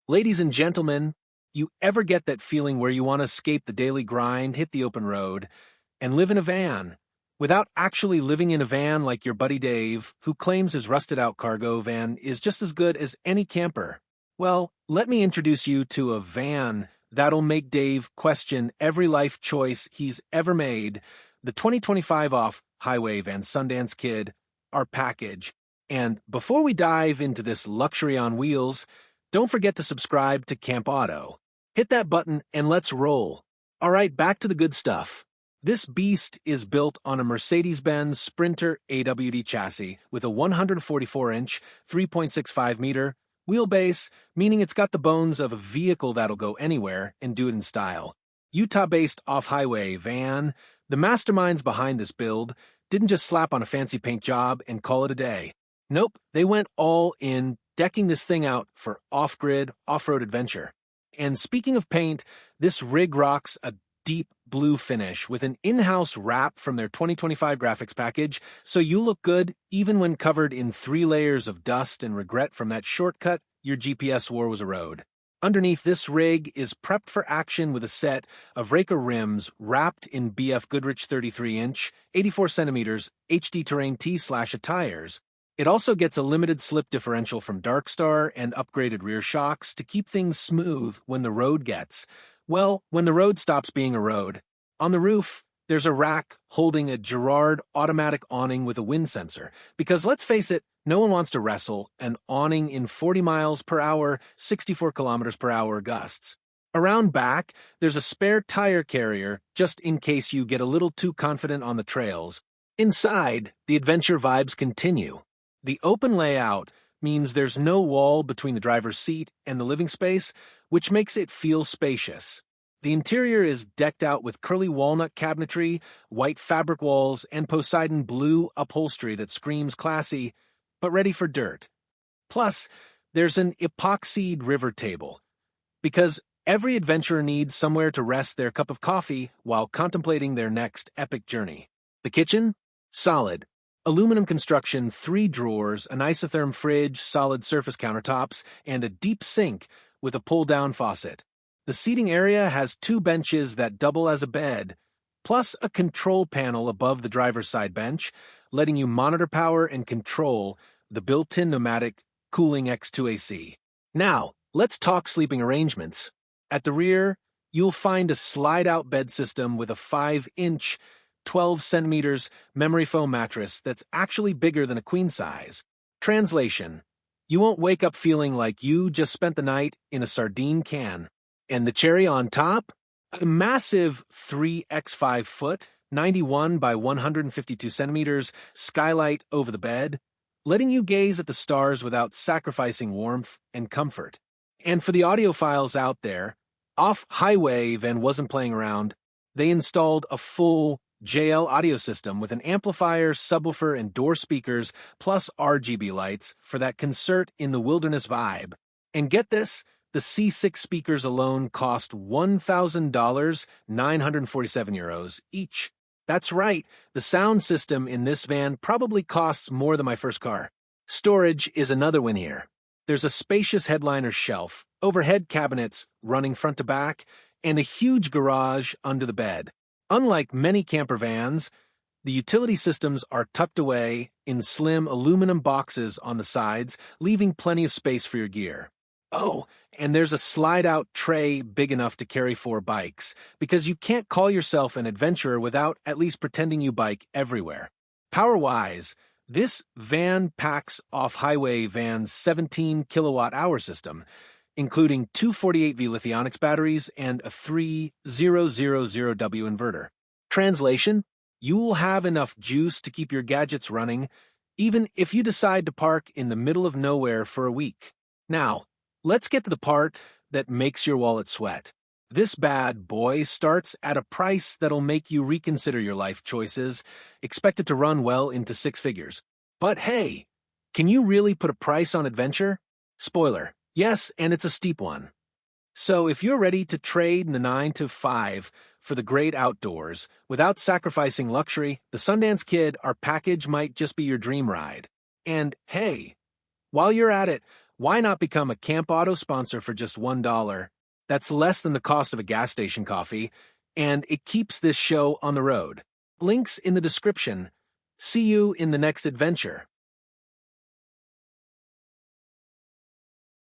Ladies and gentlemen, you ever get that feeling where you want to escape the daily grind, hit the open road, and live in a van? Without actually living in a van like your buddy Dave, who claims his rusted-out cargo van is just as good as any camper. Well, let me introduce you to a van that'll make Dave question every life choice he's ever made. The 2025 off-highway van Sundance Kid, our package. And before we dive into this luxury on wheels, don't forget to subscribe to Camp Auto. Hit that button and let's roll. All right, back to the good stuff. This beast is built on a Mercedes-Benz Sprinter AWD chassis with a 144-inch, 3.65-meter wheelbase, meaning it's got the bones of a vehicle that'll go anywhere and do it in style. Utah-based off-highway van, the masterminds behind this build didn't just slap on a fancy paint job and call it a day. Nope, they went all in, decking this thing out for off-grid, off-road adventure. And speaking of paint, this rig rocks a deep blue finish with an in-house wrap from their 2025 graphics package, so you look good even when covered in 3 layers of dust and regret from that shortcut your GPS swore was a road. Underneath this rig is prepped for action with a set of Rayca rims wrapped in BFGoodrich 33-inch, 84 centimeters HD Terrain T tires. It also gets a limited slip differential from Darkstar and upgraded rear shocks to keep things smooth when the road when the road stops being a road. On the roof, there's a rack holding a Girard automatic awning with a wind sensor, because let's face it, no one wants to wrestle an awning in 40 miles per hour, 64 kilometers per hour gusts. Around back, there's a spare tire carrier just in case you get a little too confident on the trails. Inside, the adventure vibes continue. The open layout means there's no wall between the driver's seat and the living space, which makes it feel spacious. The interior is decked out with curly walnut cabinetry, white fabric walls, and Poseidon Blue upholstery that screams classy, but ready for dirt. Plus, there's an epoxied river table, because every adventurer needs somewhere to rest their cup of coffee while contemplating their next epic journey. The kitchen? Solid. Aluminum construction, 3 drawers, an isotherm fridge, solid surface countertops, and a deep sink with a pull-down faucet. The seating area has 2 benches that double as a bed, plus a control panel above the driver's side bench, letting you monitor power and control the built-in pneumatic cooling X2 AC. Now, let's talk sleeping arrangements. At the rear, you'll find a slide-out bed system with a 5-inch, 12 centimeters memory foam mattress that's actually bigger than a queen size. Translation: you won't wake up feeling like you just spent the night in a sardine can. And the cherry on top? A massive 3x5 foot, 91 by 152 centimeters skylight over the bed, letting you gaze at the stars without sacrificing warmth and comfort. And for the audiophiles out there, Off-Highway Van wasn't playing around. They installed a full JL audio system with an amplifier, subwoofer, and door speakers, plus RGB lights for that concert in the wilderness vibe. And get this, the C6 speakers alone cost $1,000, 947 euros each. That's right, the sound system in this van probably costs more than my first car. Storage is another win here. There's a spacious headliner shelf, overhead cabinets running front to back, and a huge garage under the bed. Unlike many camper vans, the utility systems are tucked away in slim aluminum boxes on the sides, leaving plenty of space for your gear. Oh, and there's a slide-out tray big enough to carry 4 bikes, because you can't call yourself an adventurer without at least pretending you bike everywhere. Power-wise, this van packs Off-Highway Van's 17 kilowatt-hour system, including 2 48V Lithionics batteries and a 3000W inverter. Translation: you will have enough juice to keep your gadgets running, even if you decide to park in the middle of nowhere for a week. Now, let's get to the part that makes your wallet sweat. This bad boy starts at a price that'll make you reconsider your life choices, expected to run well into 6 figures. But hey, can you really put a price on adventure? Spoiler: yes, and it's a steep one. So if you're ready to trade the 9 to 5 for the great outdoors without sacrificing luxury, the Sundance Kid, our package, might just be your dream ride. And hey, while you're at it, Why not become a Camp Auto sponsor for just $1? That's less than the cost of a gas station coffee, and it keeps this show on the road. Links in the description. See you in the next adventure.